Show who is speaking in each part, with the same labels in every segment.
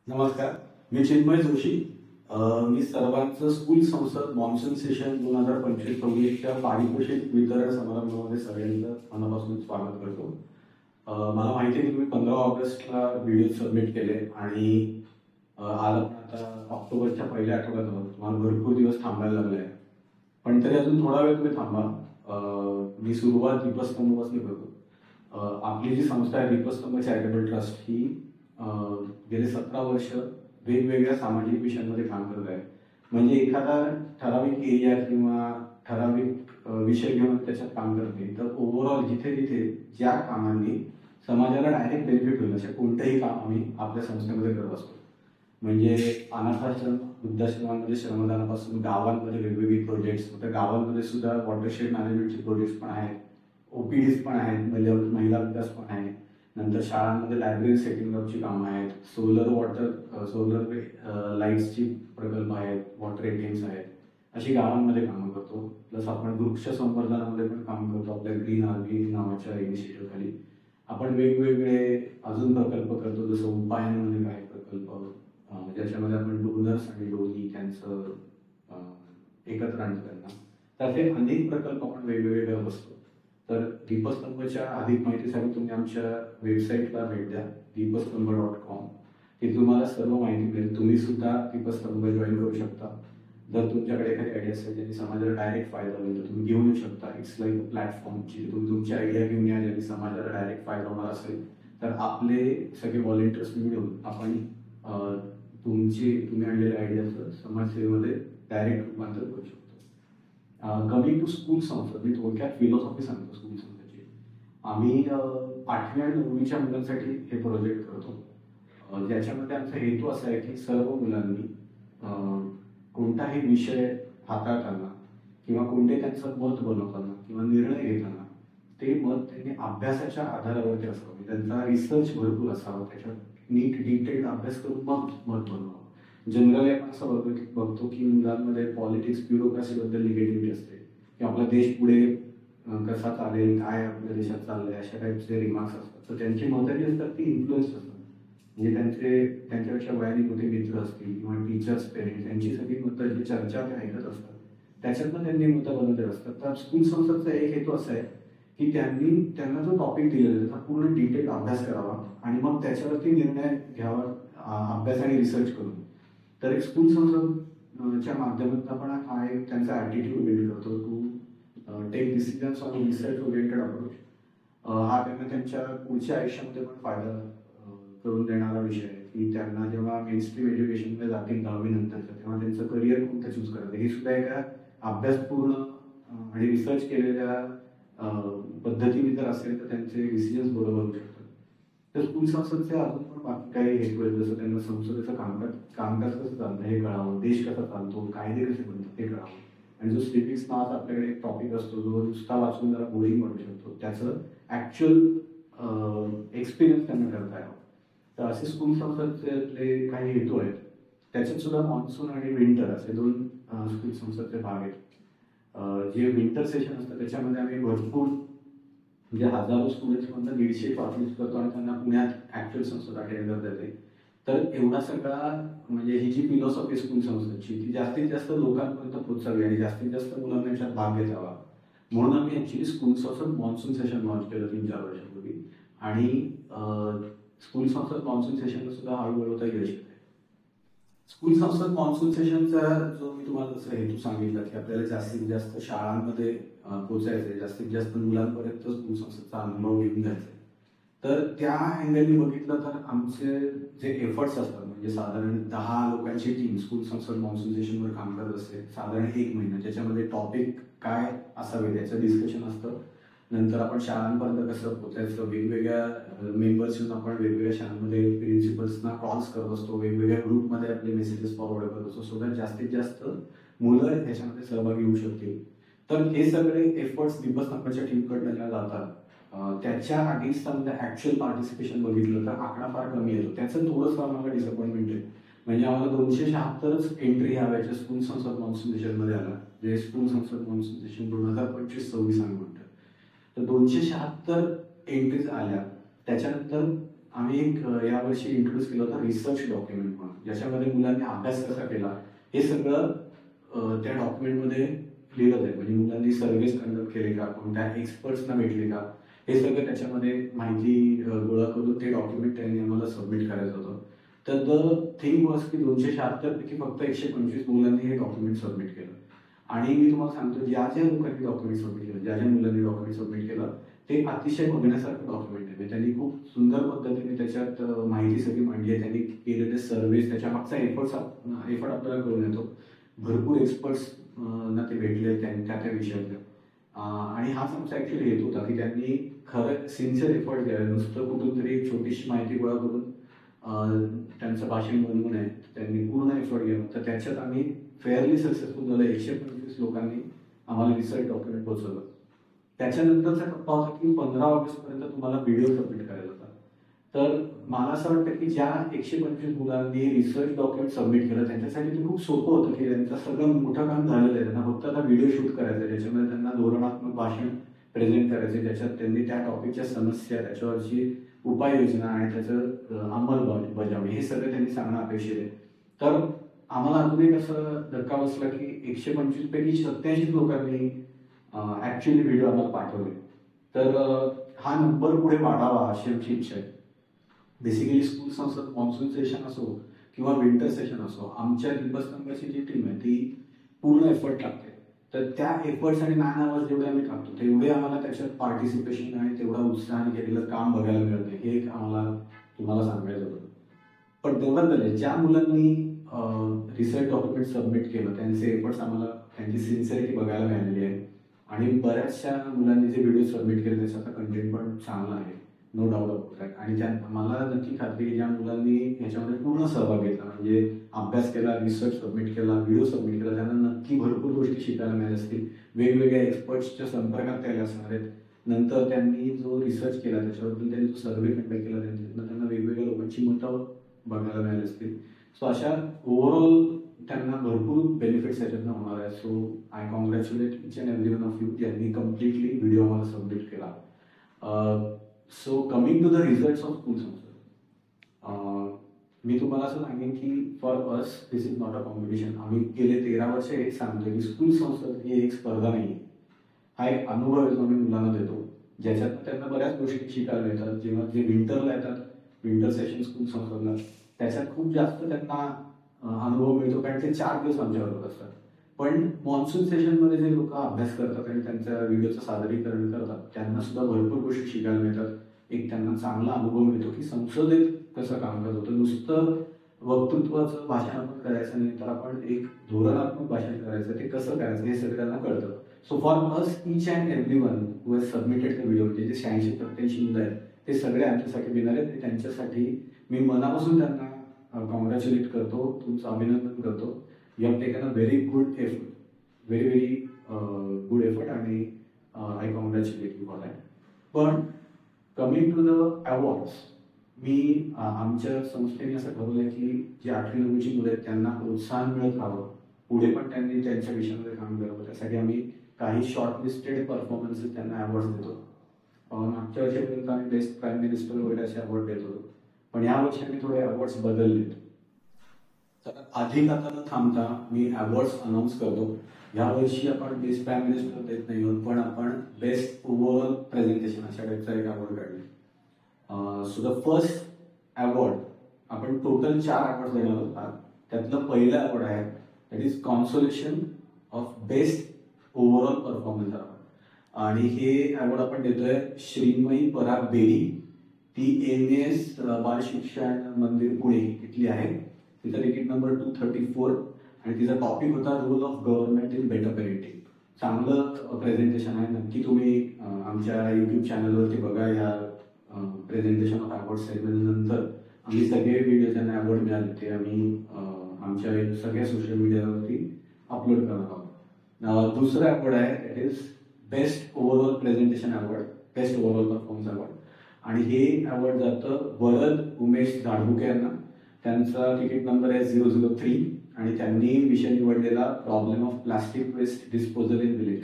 Speaker 1: नमस्कार, मी चिन्मय जोशी. मी सर्वांचं स्कूल संसद मॉन्सून सेशन 2025-26च्या पारितोषिक वितरण समारंभामध्ये सगळ्यांचं मनापासून स्वागत करतो. मला माहिती आहे की तुम्ही 15 ऑगस्टला व्हिडिओ सबमिट केले आणि आज आता ऑक्टोबरच्या पहिल्या आठवड्यात आहोत. तुम्हाला भरपूर दिवस थांबायला लागले आहे, पण तरी अजून थोडा वेळ तुम्ही थांबा. मी सुरुवात दीपस्तंभपासून करतो. आपली जी संस्था आहे दीपस्तंभ चॅरिटेबल ट्रस्ट ही गेले 17 वर्ष वेगवेगळ्या सामाजिक विषयांमध्ये काम करत आहे. म्हणजे एखादा ठराविक एरिया किंवा ठराविक विषय घेऊन त्याच्यात काम करत नाही, तर ओव्हरऑल जिथे जिथे ज्या कामांनी समाजाला डायरेक्ट बेनिफिट होईल असे कोणतेही काम आम्ही आपल्या संस्थेमध्ये करत असतो. म्हणजे अनाथाश्रम, वृद्धाश्रमांमध्ये श्रमदानापासून गावांमध्ये वेगवेगळे प्रोजेक्ट्स, तर गावांमध्ये सुद्धा वॉटरशेड मॅनेजमेंटचे प्रोजेक्ट्स पण आहेत, ओपीडीज पण आहेत, महिला विकास पण आहे. नंतर शाळांमध्ये लायब्ररी सेटिंग अपची कामं आहेत, सोलर लाईट्सची प्रकल्प आहेत, वॉटर एटीएम्स आहेत, अशी गावांमध्ये कामं करतो. प्लस आपण वृक्ष संवर्धनामध्ये पण काम करतो. आपल्या ग्रीन आर्मी नावाच्या इनिशिएटिव्ह खाली आपण वेगवेगळे अजून प्रकल्प करतो, जसं उपायांमध्ये काही प्रकल्प ज्याच्यामध्ये आपण डोनर्स आणि डोनी त्यांचं एकत्र आणतो त्यांना. त्याचे अनेक प्रकल्प आपण वेगवेगळे करत असतो. तर दीपस्तंभच्या अधिक माहितीसाठी तुम्ही आमच्या वेबसाईटला भेट द्या, दीपस्तंभ.com. तिथे तुम्हाला सर्व माहिती मिळेल. तुम्ही सुद्धा दीपस्तंभ जॉईन करू शकता. जर तुमच्याकडे एखादी आयडिया असेल ज्याने समाजाला डायरेक्ट फायदा होईल तर तुम्ही घेऊन येऊ शकता. इट्स लाईक अ प्लॅटफॉर्म जिथे तुम्ही तुमची आयडिया घेऊन या, ज्याने समाजाला डायरेक्ट फायदा होणार असेल तर आपले सगळे व्हॉलेंटियर्स मिळून आपण तुम्ही आणलेल्या आयडियाचं समाजसेवेमध्ये डायरेक्ट रूपांतर करू शकतो. कमिंग टू स्कूल संसद, मी थोडक्यात फिलॉसॉफी सांगतो स्कूल संस्थेची. आम्ही 8वी आणि 9वीच्या मुलांसाठी हे प्रोजेक्ट करतो, ज्याच्यामध्ये आमचा हेतू असा आहे की सर्व मुलांनी कोणताही विषय हाताळताना किंवा कोणते त्यांचं मत बनवताना किंवा निर्णय घेताना ते मत त्यांनी अभ्यासाच्या आधारावरती असावं. त्यांचा रिसर्च भरपूर असावा, त्याच्यात नीट डिटेल्ड अभ्यास करून मग मत बनवावं. जनरली आपण असं बघतो की मुलांमध्ये पॉलिटिक्स, ब्युरोक्रासीबद्दल निगेटिव्हिटी असते की आपला देश पुढे कसा चालेल, काय आपल्या देशात चाललंय, अशा टाईपचे रिमार्क्स असतात. तर त्यांची मतं जी असतात ती इन्फ्लुएन्स असतात. म्हणजे त्यांच्यापेक्षा वयाने मोठे मित्र असतील किंवा टीचर्स, पेरेंट्स यांची सगळी मतं जी चर्चा ते ऐकत असतात त्याच्यातनं त्यांनी मतं बनवले असतात. तर स्कूल संसदचा एक हेतू असा आहे की त्यांना जो टॉपिक दिलेला त्याचा पूर्ण डिटेल अभ्यास करावा आणि मग त्याच्यावरती निर्णय घ्यावा, अभ्यास आणि रिसर्च करून. तर एक स्कूल संसदच्या माध्यमातून आपण हा एक त्यांचा ॲटिट्यूड बिल्ड करतो to take decisions on research oriented approach. हा त्यांना त्यांच्या पुढच्या आयुष्यामध्ये पण फायदा करून देणारा विषय आहे की त्यांना जेव्हा मेन स्ट्रीम एज्युकेशनमध्ये जातील 10वी नंतरच्या, तेव्हा त्यांचं करिअर कोणतं चूज करायचं हे सुद्धा एका अभ्यासपूर्ण आणि रिसर्च केलेल्या पद्धतीने जर असेल तर त्यांचे डिसिजन्स बरोबर होऊ शकतात. तर स्कूल संसदचे अजून पण बाकी काही हेतू आहेत, जसं त्यांना संसदेचं कामकाज कसं चालतं हे कळावं, देश कसा चालतो, कायदे कसे बनतात हे कळावं. आणि जो सिविक्स नावाचा आपल्याकडे एक टॉपिक असतो जो नुसता वाचून जरा बोरिंग वाटू शकतो, त्याचं ॲक्च्युअल एक्सपिरियन्स त्यांना करता यावं. तर असे स्कूल संसदचे काही हेतू आहेत. त्याच्यात सुद्धा मॉन्सून आणि विंटर असे 2 स्कूल संसदचे भाग आहेत. जे विंटर सेशन असतं त्याच्यामध्ये आम्ही भरपूर म्हणजे हजारो स्टुडंट्समधून 150 पार्टिसिपेट करतो आणि त्यांना पुण्यात ॲक्च्युअल संसद अटेंड करता येते. तर एवढा सगळा म्हणजे ही जी फिलॉसॉफी स्कूल संसदची ती जास्तीत जास्त लोकांपर्यंत पोहोचावी आणि जास्तीत जास्त मुलांना याच्यात भाग घ्यावा म्हणून आम्ही ॲक्च्युली स्कूल संसद मॉन्सून सेशन लॉन्च केलं 3-4 वर्षापूर्वी. आणि स्कूल संसद मॉन्सून सेशनला सुद्धा हळूहळू आता यश येत आहे. स्कूल संसद मॉन्सून सेशनचा जो मी तुम्हाला जसं हेतू सांगितला की आपल्याला जास्तीत जास्त शाळांमध्ये पोचायचं, जास्तीत जास्त मुलांपर्यंत स्कूल संसदचा अनुभव घेऊन जायचा. तर त्या अँगलनी बघितलं तर आमचे जे एफर्ट्स असतात म्हणजे साधारण 10 लोकांची टीम स्कूल संसद मॉन्सून सेशनवर काम करत असते साधारण 1 महिना, ज्याच्यामध्ये टॉपिक काय असावे त्याचं डिस्कशन असतं. नंतर आपण शाळांपर्यंत कसं पोचायचं, वेगवेगळ्या मेंबर्स येऊन आपण वेगवेगळ्या शाळांमध्ये प्रिन्सिपल्सना कॉल्स करत असतो, वेगवेगळ्या ग्रुपमध्ये आपले मेसेजेस फॉरवर्ड करत असतो सो दॅट जास्तीत जास्त मुलं ह्याच्यामध्ये सहभागी होऊ शकतील. तर हे सगळे एफर्ट्स दीपस्तंभाच्या टीमकडनं जातात. त्याच्या अगेन्स्ट ॲक्च्युअल पार्टिसिपेशन बघितलं तर आकडा फार कमी येतो. त्याचं थोडंसं आम्हाला डिसअपॉइंटमेंट आहे. म्हणजे आम्हाला 276च एंट्री हव्याच्या स्कूल संसद मॉन्सून सेशनमध्ये आला, जे स्कूल संसद मॉन्सून सेशन 2025-26 आम्ही म्हणतो. तर 276 एंट्रीज आल्या. त्याच्यानंतर आम्ही एक यावर्षी इंट्रोड्यूस केलं होतं रिसर्च डॉक्युमेंट म्हणून, ज्याच्यामध्ये मुलांनी अभ्यास कसा केला हे सगळं त्या डॉक्युमेंटमध्ये लिहिलं जाईल. म्हणजे मुलांनी सर्व्हेज कंडक्ट केले का, कोणत्या एक्सपर्ट्सना भेटले का, हे सगळं त्याच्यामध्ये माहिती गोळा करून ते डॉक्युमेंट त्यांनी आम्हाला सबमिट करायचं होतं. तर द थिंग वॉज की 276 पैकी फक्त 125 मुलांनी हे डॉक्युमेंट सबमिट केलं. आणि मी तुम्हाला सांगतो, ज्या ज्या लोकांनी डॉक्युमेंट सबमिट केलं, ज्या ज्या मुलांनी डॉक्युमेंट सबमिट केलं, ते अतिशय बघण्यासारखं डॉक्युमेंट आहे. त्यांनी खूप सुंदर पद्धतीने त्याच्यात माहिती सगळी मांडली आहे. त्यांनी केलेले सर्व्हेज, त्याच्या मागचा एफर्ट आपल्याला कळून येतो. भरपूर एक्सपर्ट्स ना ते भेटले त्या त्या विषयातले. आणि हाच आमचा ऍक्च्युअली हेतू होता की त्यांनी खरं सिन्सिअर एफर्ट द्यावे. नुसतं कुठून तरी एक छोटीशी माहिती गोळा करून त्यांचं भाषण बनवून आहे, त्यांनी पूर्ण एफर्ट घ्यावा. तर त्याच्यात आम्ही फेअरली सक्सेसफुल झालं. 125 लोकांनी आम्हाला रिसर्च डॉक्युमेंट पोहोचवलं. त्याच्यानंतरचा टप्पा होता की 15 ऑगस्टपर्यंत तुम्हाला व्हिडिओ सबमिट करायचा होता. तर मला असं वाटतं की ज्या 125 मुलांनी रिसर्च डॉक्युमेंट सबमिट केलं त्यांच्यासाठी ते खूप सोपं होतं की त्यांचं सगळं मोठं काम झालेलं आहे. त्यांना फक्त आता व्हिडिओ शूट करायचं आहे, ज्याच्यामध्ये त्यांना धोरणात्मक भाषण प्रेझेंट करायचे, ज्याच्यात त्यांनी त्या टॉपिकच्या समस्या, त्याच्यावरची उपाययोजना आणि त्याचं अंमलबजावणी हे सगळं त्यांनी सांगणं अपेक्षित आहे. तर आम्हाला अजून एक असं धक्का बसला की 125 पैकी 87 लोकांनी ऍक्च्युअली व्हिडिओ आम्हाला पाठवले. तर हा नंबर पुढे वाढावा अशी आमची इच्छा आहे. बेसिकली स्कूल संसद मॉन्सून सेशन असो किंवा विंटर सेशन असो, आमच्या दीपस्तंभाची जी टीम आहे ती पूर्ण एफर्ट टाकते. तर त्या एफर्ट्स आणि मॅन आवर्स जेवढे आम्ही टाकतो तेवढे आम्हाला त्याच्यात पार्टिसिपेशन आणि तेवढा उत्साहाने केलेलं काम बघायला मिळत नाही. हे एक आम्हाला तुम्हाला सांगायचं होतं. पण तेवढं ज्या मुलांनी रिसर्च डॉक्युमेंट सबमिट केलं त्यांचे एफर्ट्स आम्हाला, त्यांची सिन्सिअरिटी बघायला मिळालेली आहे. आणि बऱ्याचशा मुलांनी जे व्हिडिओ सबमिट केले त्याचा कंटेंट पण चांगला आहे, नो डाऊट अबाउट दॅट. आणि मला नक्की खात्री की ज्या मुलांनी ह्याच्यामध्ये पूर्ण सहभाग घेतला, म्हणजे अभ्यास केला, रिसर्च सबमिट केला, व्हिडिओ सबमिट केला, त्यांना नक्की भरपूर गोष्टी शिकायला मिळाल्या असतील. वेगवेगळ्या एक्सपर्ट्सच्या संपर्कात त्याला असणार आहेत. नंतर त्यांनी जो रिसर्च केला त्याच्याबद्दल त्यांनी जो सर्व्हे कंडक्ट केला त्यांना वेगवेगळ्या लोकांची मतं बघायला मिळाली असतील. सो अशा ओव्हरऑल त्यांना भरपूर बेनिफिट्स याच्यातनं होणार आहे. So I congratulate each and every one of you ज्यांनी कम्प्लिटली व्हिडिओ आम्हाला सबमिट केला. So coming to the results of school संसद, मी तुम्हाला असं सांगेन की for us this is not a competition. आम्ही गेले 13 वर्ष एक सांगतो की स्कूल संसद ही एक स्पर्धा नाही, हा एक अनुभव आहे जो आम्ही मुलांना देतो, ज्याच्यात त्यांना बऱ्याच गोष्टी शिकायला मिळतात. जेव्हा जे विंटरला येतात, विंटर सेशन स्कूल संसदला, त्याच्यात खूप जास्त त्यांना अनुभव मिळतो, कारण ते 4 दिवस आमच्याबरोबर असतात. पण मॉन्सून सेशनमध्ये जे लोक अभ्यास करतात आणि त्यांच्या व्हिडिओचं सादरीकरण करतात त्यांना सुद्धा भरपूर गोष्टी शिकायला मिळतात. एक त्यांना चांगला अनुभव मिळतो की संसदेत कसं कामकाज होतं. नुसतं वक्तृत्वाचं भाषण आपण करायचं नाही, तर आपण एक धोरणात्मक भाषण करायचं, ते कसं करायचं हे सगळं त्यांना कळतं. So for us each and every one who has submitted the video, म्हणजे जे 86-87 मुलं आहेत ते सगळे आमच्यासाठी विनर आहेत. त्यांच्यासाठी मी मनापासून त्यांना कॉंग्रॅच्युलेट करतो, तुमचं अभिनंदन करतो. You have taken a very good effort, very good effort, आणि I congratulate you for that. पण कमिंग टू द अवॉर्ड्स, मी आमच्या संस्थेने असं ठरवलं की जे 8वी-9वीची मुलं आहेत त्यांना प्रोत्साहन मिळत राहावं, पुढे पण त्यांनी त्यांच्या विषयामध्ये काम करावं. त्यासाठी आम्ही काही शॉर्टलिस्टेड परफॉर्मन्सेस त्यांना अवॉर्ड्स देतो. मागच्या वर्षापर्यंत आम्ही बेस्ट प्राईम मिनिस्टर वगैरे असे अवॉर्ड देत होतो, पण या वर्षी आम्ही थोडे अवॉर्ड्स बदललेत. तर अधिक आता न थांबता मी अवॉर्ड्स अनाऊन्स करतो. या वर्षी आपण बेस्ट प्राईम मिनिस्टर देत नाही आहोत, पण आपण बेस्ट ओव्हरऑल प्रेझेंटेशन अशा टाईपचा एक अवॉर्ड काढले. सो द फर्स्ट अवॉर्ड, आपण टोटल 4 अवॉर्ड देणार होता. त्यातलं पहिलं अवॉर्ड आहे that is consolation of best overall performance award. आणि हे अवॉर्ड आपण देतोय श्रीमयी पराग बेरी. ती MES बाल शिक्षण मंदिर पुणे इथली आहे. तिचा तिकीट नंबर 234 आणि तिचा टॉपिक होता role of government in better parenting. चांगलं प्रेझेंटेशन आहे, नक्की तुम्ही आमच्या यूट्यूब चॅनलवरती बघा. या प्रेझेंटेशन ऑफ अवॉर्ड सेरेमनी नंतर आम्ही सगळे व्हिडिओ ज्यांना अवॉर्ड मिळाले ते आम्ही आमच्या सगळ्या सोशल मीडियावरती अपलोड करणार आहोत. दुसरं अवॉर्ड आहे that is best overall presentation award, best overall performance award. आणि हे अवॉर्ड जातं वरद उमेश झाडबुके यांना. त्यांचा तिकीट नंबर आहे 003 आणि त्यांनी विषय निवडलेला problem of plastic waste disposal in village.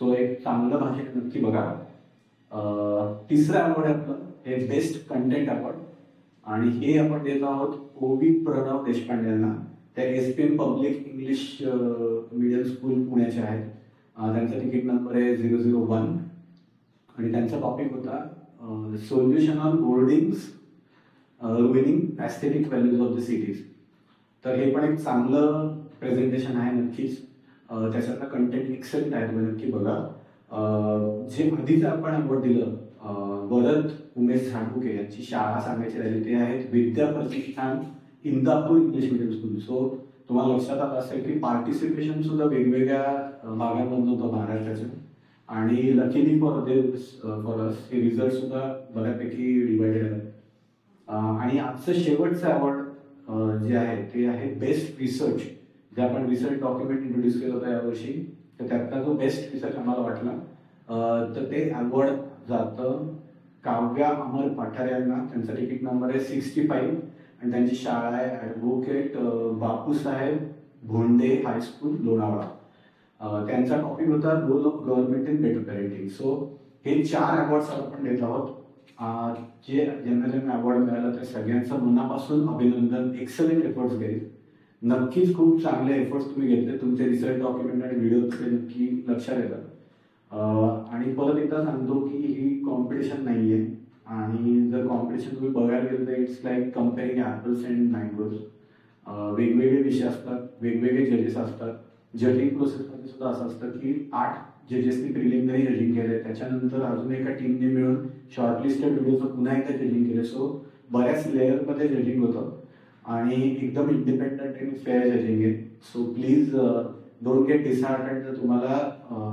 Speaker 1: So एक चांगलं भाषण नक्की बघा. तिसरं अवॉर्ड आहे आपलं हे बेस्ट कंटेंट अवॉर्ड. आणि हे आपण देत आहोत ओवी प्रणव देशपांडे यांना. त्या SPM public English medium school पुण्याचे आहेत. त्यांचा तिकीट नंबर आहे 001 आणि त्यांचा टॉपिक होता solution on boardings रुइनिंग aesthetic values of the cities. तर हे पण एक चांगलं प्रेझेंटेशन आहे नक्कीच. त्याच्यातला कंटेंट एक्सेलेंट आहे, तुम्ही नक्की बघा. जे आधीच आपण अवॉर्ड दिलं वरद उमेश झाडुके यांची शाळा सांगायची राहिली, ते आहेत Vidya Pratishthan Indapur English medium school. So तुम्हाला लक्षात आलं असेल की पार्टिसिपेशन सुद्धा वेगवेगळ्या भागांमधून होतं महाराष्ट्राच्या. आणि लकीली फॉर अस हे रिझल्ट सुद्धा बऱ्यापैकी डिवायडेड आहे. आणि आजचं शेवटचं अवॉर्ड जे आहे ते आहे बेस्ट रिसर्च. जे आपण रिसर्च डॉक्युमेंट इंट्रोड्यूस केलं होतं यावर्षी, तर त्यातला जो बेस्ट रिसर्च आम्हाला वाटला तर ते अवॉर्ड जातं काव्या अमर पाठारे यांना. त्यांचा तिकीट नंबर आहे 65 आणि त्यांची शाळा आहे ॲडव्होकेट बापूसाहेब भोंडे हायस्कूल लोणावळा. त्यांचा टॉपिक होता role of government in better parenting. So हे 4 अवॉर्ड्स आपण देत आहोत. ज्यांना अवॉर्ड मिळाला त्या सगळ्यांचं मनापासून अभिनंदन. एक्सलंट एफर्ट्स घेतले, नक्कीच खूप चांगले एफर्ट्स तुम्ही घेतले. तुमचे रिसर्च डॉक्युमेंट आणि व्हिडिओ नक्की लक्षात येतात. आणि परत एकदा सांगतो की ही कॉम्पिटिशन नाही आहे, आणि जर कॉम्पिटिशन तुम्ही बघायला गेलं तर it's like comparing apples and mangoes. वेगवेगळे विषय असतात, वेगवेगळे जजेस असतात. जजिंग प्रोसेसमध्ये सुद्धा असं असतं की 8 जजेसनी प्रिलिमिनरी जजिंग केले, त्याच्यानंतर अजून एका टीमने मिळून शॉर्टलिस्टेड व्हिडिओचं पुन्हा एकदा जजिंग केलं. सो बऱ्याच लेअरमध्ये जजिंग होतं आणि एकदम इंडिपेंडंट आणि फेअर जजिंग आहे. So please don't get disheartened जर तुम्हाला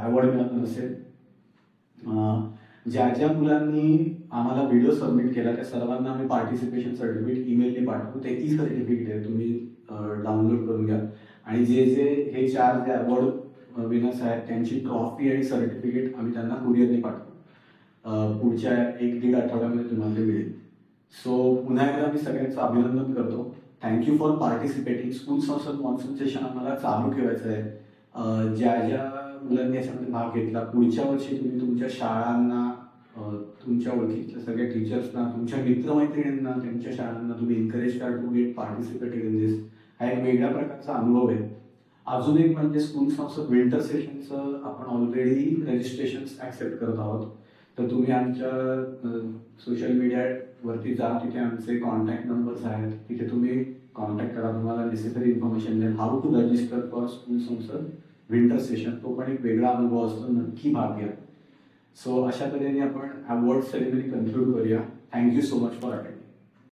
Speaker 1: अवॉर्ड मिळत नसेल. ज्या ज्या मुलांनी आम्हाला व्हिडिओ सबमिट केला त्या सर्वांना आम्ही पार्टिसिपेशन सर्टिफिकेट ईमेलने पाठवू. ते सर्टिफिकेट आहे, तुम्ही डाउनलोड करून घ्या. आणि जे हे 4 जे अवॉर्ड विनर्स आहेत त्यांची ट्रॉफी आणि सर्टिफिकेट आम्ही त्यांना कुरिअरने पाठवू. पुढच्या 1-1.5 आठवड्यामध्ये तुम्हाला ते मिळेल. सो पुन्हा एकदा मी सगळ्यांचं अभिनंदन करतो. Thank you for participating. स्कूल संसद मॉन्सून सेशन आम्हाला चालू ठेवायचं आहे. ज्या ज्या मुलांनी याच्यामध्ये भाग घेतला, पुढच्या वर्षी तुम्ही तुमच्या शाळांना, तुमच्या ओळखीच्या सगळ्या टीचर्सना, तुमच्या मित्रमैत्रिणींना, त्यांच्या शाळांना तुम्ही एनकरेज करा to get participated in this. हा एक वेगळ्या प्रकारचा अनुभव आहे. अजून एक म्हणजे स्कूल संसद विंटर सेशनचं आपण ऑलरेडी रजिस्ट्रेशन ॲक्सेप्ट करत आहोत. तर तुम्ही आमच्या सोशल मीडियावरती जा, तिथे आमचे कॉन्टॅक्ट नंबर्स आहेत, तिथे तुम्ही कॉन्टॅक्ट करा. तुम्हाला नेसेसरी इन्फॉर्मेशन मिळेल how to register for school संसद विंटर सेशन. तो पण एक वेगळा अनुभव असतो, नक्की भाग घ्या. सो अशा तऱ्हेने आपण अवॉर्ड सेरेमनी कन्क्लूड करूया. Thank you so much for attending.